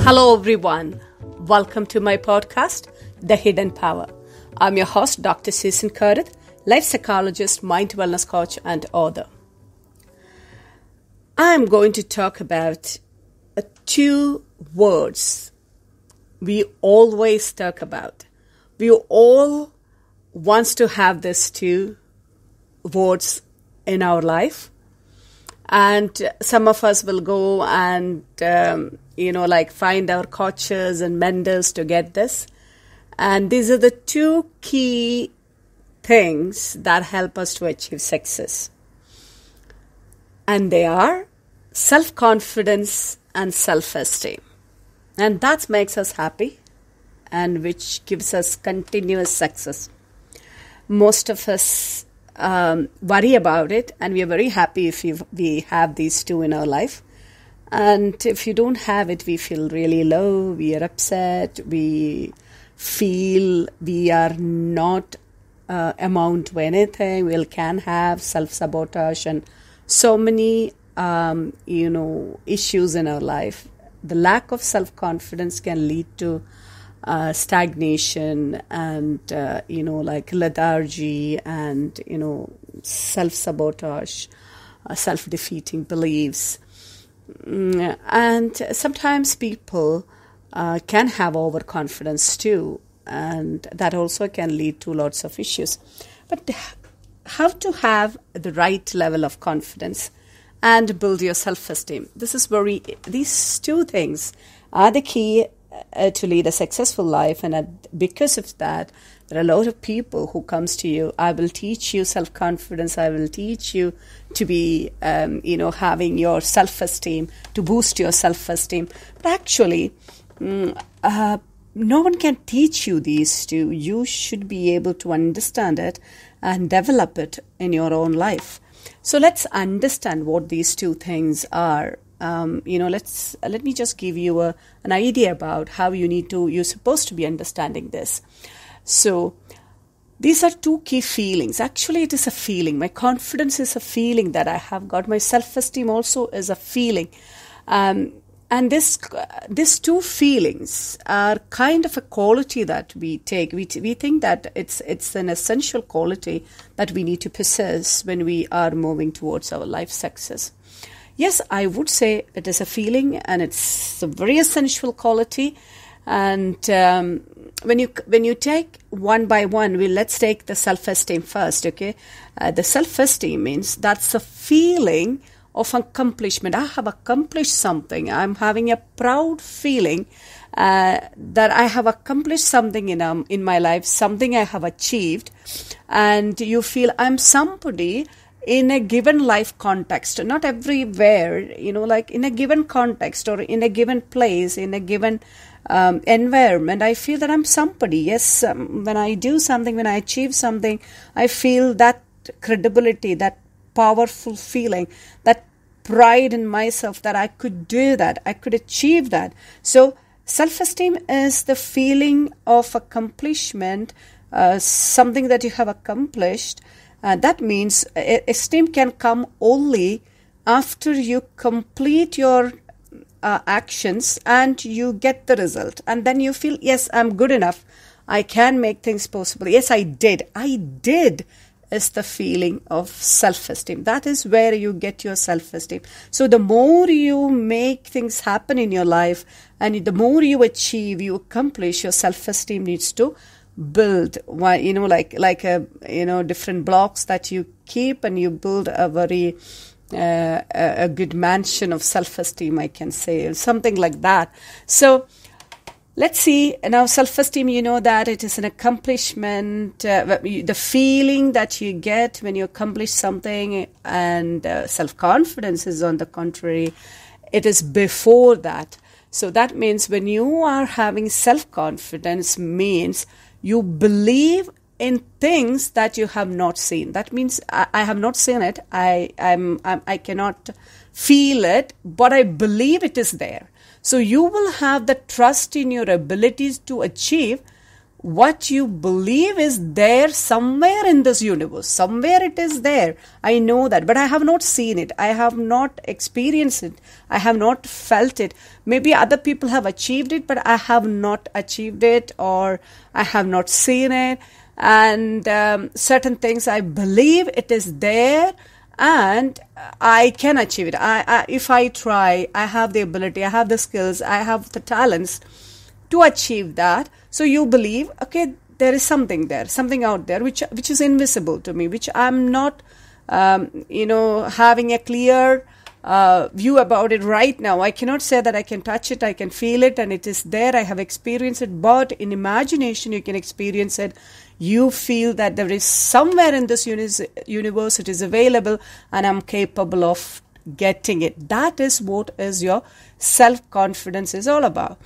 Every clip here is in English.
Hello everyone, welcome to my podcast, The Hidden Power. I'm your host, Dr. Susan Curtis, life psychologist, mind wellness coach and author. I'm going to talk about two words we always talk about. We all want to have these two words in our life. And some of us will go and, find our coaches and mentors to get this. And these are the two key things that help us to achieve success. And they are self-confidence and self-esteem. And that makes us happy and which gives us continuous success. Most of us worry about it, and we are very happy if we have these two in our life. And if you don't have it, we feel really low, we are upset, we feel we are not amount to anything, we can have self-sabotage and so many issues in our life. The lack of self-confidence can lead to stagnation and, lethargy and, self-sabotage, self-defeating beliefs. And sometimes people can have overconfidence too, and that also can lead to lots of issues. But how to have the right level of confidence and build your self-esteem? These two things are the key to lead a successful life, and because of that, there are a lot of people who comes to you. I will teach you self-confidence. I will teach you to be, having your self-esteem, to boost your self-esteem. But actually, no one can teach you these two. You should be able to understand it and develop it in your own life. So let's understand what these two things are. Let me just give you an idea about how you're supposed to be understanding this. So these are two key feelings. Actually, it is a feeling. My confidence is a feeling that I have got. My self-esteem also is a feeling. And these two feelings are kind of a quality that we take. We think that it's an essential quality that we need to possess when we are moving towards our life success. Yes, I would say it is a feeling, and it's a very essential quality. And when you take one by one, let's take the self-esteem first, okay? The self-esteem means that's a feeling of accomplishment. I have accomplished something. I'm having a proud feeling that I have accomplished something in my life, something I have achieved, and you feel I'm somebody in a given life context, not everywhere, in a given context or in a given place, in a given environment, I feel that I'm somebody. Yes, when I do something, when I achieve something, I feel that credibility, that powerful feeling, that pride in myself that I could do that, I could achieve that. So self-esteem is the feeling of accomplishment, something that you have accomplished. That means esteem can come only after you complete your actions and you get the result. And then you feel, yes, I'm good enough. I can make things possible. Yes, I did. I did is the feeling of self-esteem. That is where you get your self-esteem. So the more you make things happen in your life and the more you achieve, you accomplish, your self-esteem needs to build, different blocks that you keep, and you build a very a good mansion of self-esteem, I can say, something like that. So let's see now, self-esteem, that it is an accomplishment, the feeling that you get when you accomplish something, and self-confidence is on the contrary, it is before that. So that means when you are having self-confidence means you believe in things that you have not seen. That means I have not seen it. I cannot feel it, but I believe it is there. So you will have the trust in your abilities to achieve what you believe is there somewhere in this universe. Somewhere it is there. I know that, but I have not seen it. I have not experienced it. I have not felt it. Maybe other people have achieved it, but I have not achieved it, or I have not seen it. And certain things I believe it is there, and I can achieve it. If I try, I have the ability, I have the skills, I have the talents to achieve that. So you believe, okay, there is something there, something out there which is invisible to me, which I'm not, having a clear view about it right now. I cannot say that I can touch it, I can feel it, and it is there. I have experienced it, but in imagination you can experience it. You feel that there is somewhere in this universe it is available, and I'm capable of getting it. That is what is your self-confidence is all about.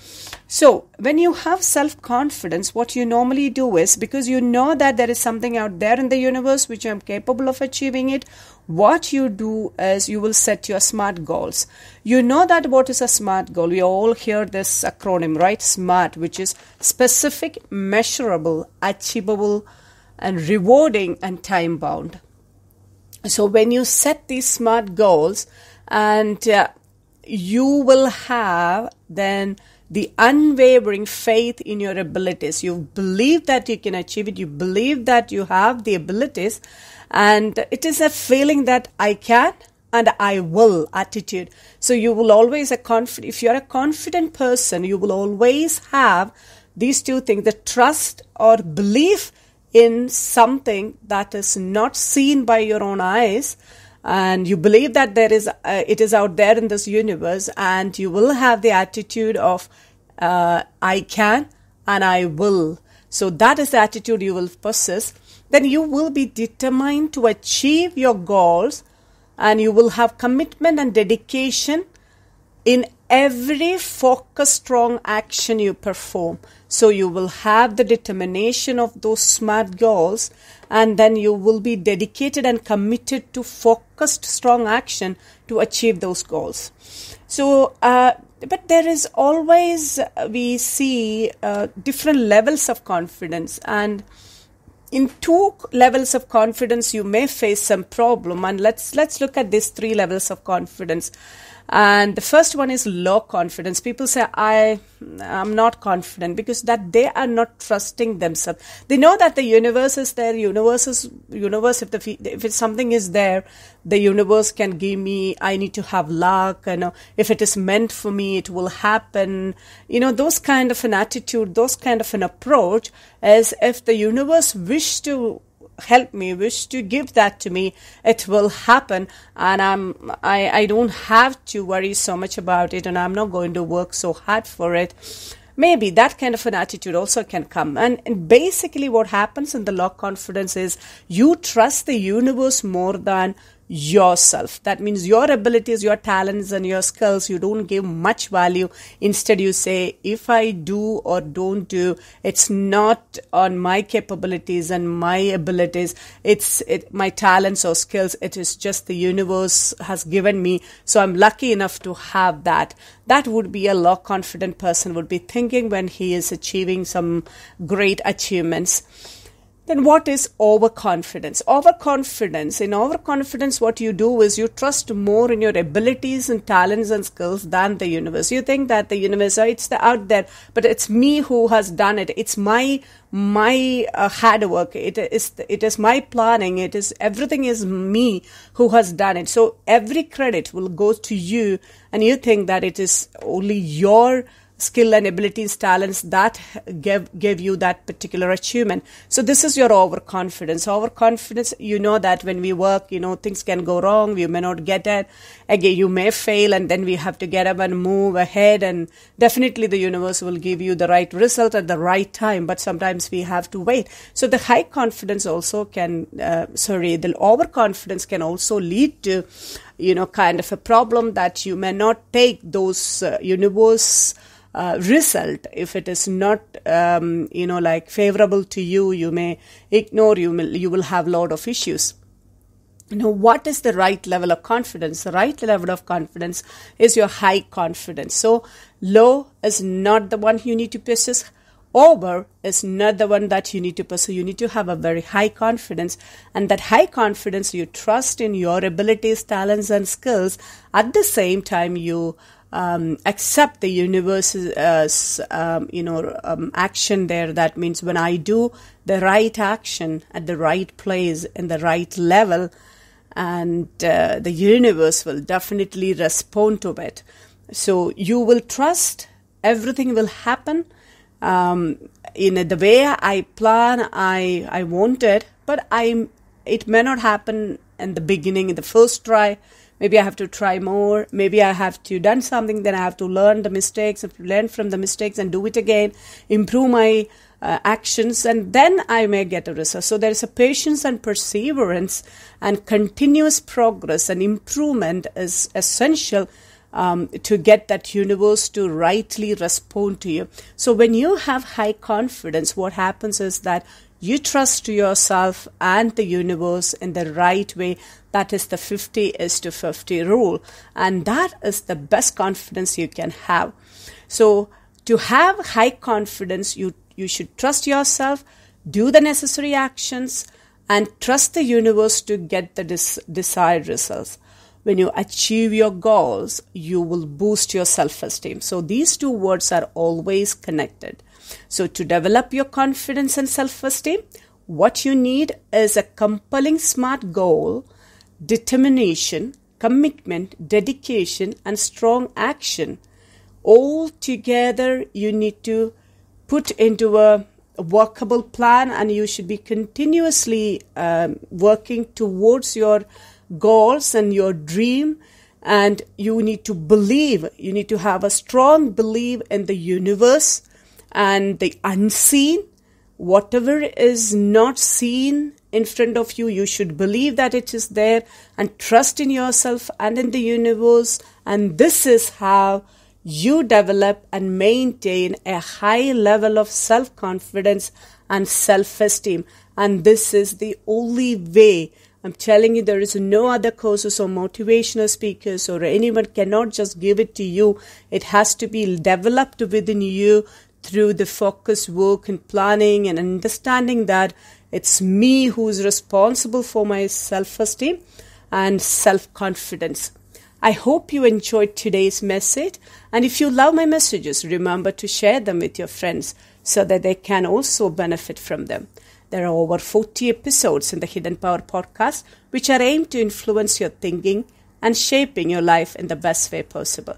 So when you have self-confidence, what you normally do is, because you know that there is something out there in the universe which I'm capable of achieving it, what you do is you will set your SMART goals. You know that what is a SMART goal? We all hear this acronym, right? SMART, which is specific, measurable, achievable, and rewarding, and time-bound. So when you set these SMART goals, and you will have then the unwavering faith in your abilities. You believe that you can achieve it. You believe that you have the abilities, and it is a feeling that I can and I will attitude. So you will always if you're a confident person, you will always have these two things: the trust or belief in something that is not seen by your own eyes, and you believe that there is it is out there in this universe, and you will have the attitude of I can and I will. So that is the attitude you will possess. Then you will be determined to achieve your goals, and you will have commitment and dedication in every focused, strong action you perform. So you will have the determination of those SMART goals, and then you will be dedicated and committed to focused, strong action to achieve those goals. So, but there is always, we see different levels of confidence, and in two levels of confidence you may face some problem, and let's look at these three levels of confidence. And the first one is low confidence. People say, I'm not confident, because that they are not trusting themselves. They know that the universe is there. If something is there, the universe can give me, I need to have luck. If it is meant for me, it will happen. Those kind of an attitude, those kind of an approach, as if the universe wish to help me, wish to give that to me, it will happen, and I don't have to worry so much about it, and I'm not going to work so hard for it. Maybe that kind of an attitude also can come. And basically what happens in the low confidence is you trust the universe more than yourself. That means your abilities, your talents, and your skills, you don't give much value. Instead, you say, if I do or don't do, it's not on my capabilities and my abilities. It's my talents or skills. It is just the universe has given me. So I'm lucky enough to have that. That would be a low confident person would be thinking when he is achieving some great achievements. Then what is overconfidence? In overconfidence, what you do is you trust more in your abilities and talents and skills than the universe. You think that the universe, it's out there, but it's me who has done it. It's my hard work. It is my planning. Everything is me who has done it. So every credit will go to you, and you think that it is only your skill and abilities, talents that gave you that particular achievement. So this is your overconfidence. Overconfidence, you know that when we work, things can go wrong. We may not get it. Again, you may fail, and then we have to get up and move ahead. And definitely the universe will give you the right result at the right time. But sometimes we have to wait. So the high confidence also the overconfidence can also lead to, kind of a problem that you may not take those universe result. If it is not, favorable to you, you may ignore, you will have a lot of issues. What is the right level of confidence? The right level of confidence is your high confidence. So low is not the one you need to possess. over is not the one that you need to pursue. You need to have a very high confidence, and that high confidence, you trust in your abilities, talents, and skills. At the same time, you accept the universe's, action there. That means when I do the right action at the right place in the right level, and the universe will definitely respond to it. So you will trust everything will happen in the way I plan, I want it, but it may not happen in the beginning, in the first try. Maybe I have to try more. Maybe I have to done something, then I have to learn the mistakes, learn from the mistakes and do it again, improve my actions, and then I may get a result. So there is a patience and perseverance, and continuous progress and improvement is essential to get that universe to rightly respond to you. So when you have high confidence, what happens is that you trust yourself and the universe in the right way. That is the 50:50 rule. And that is the best confidence you can have. So to have high confidence, you should trust yourself, do the necessary actions, and trust the universe to get the desired results. When you achieve your goals, you will boost your self-esteem. So these two words are always connected. So to develop your confidence and self-esteem, what you need is a compelling SMART goal, determination, commitment, dedication, and strong action. All together, you need to put into a workable plan, and you should be continuously working towards your goals and your dream. And you need to believe, you need to have a strong belief in the universe and the unseen. Whatever is not seen in front of you, you should believe that it is there, and trust in yourself and in the universe. And this is how you develop and maintain a high level of self-confidence and self-esteem. And this is the only way. I'm telling you, there is no other courses or motivational speakers or anyone cannot just give it to you. It has to be developed within you through the focused work and planning and understanding that it's me who is responsible for my self-esteem and self-confidence. I hope you enjoyed today's message, and if you love my messages, remember to share them with your friends so that they can also benefit from them. There are over 40 episodes in the Hidden Power podcast, which are aimed to influence your thinking and shaping your life in the best way possible.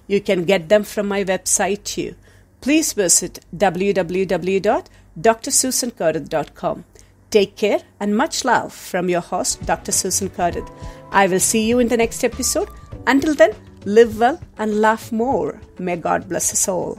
You can get them from my website too. Please visit www.drsusancurrid.com. Take care and much love from your host, Dr. Susan Currid. I will see you in the next episode. Until then, live well and laugh more. May God bless us all.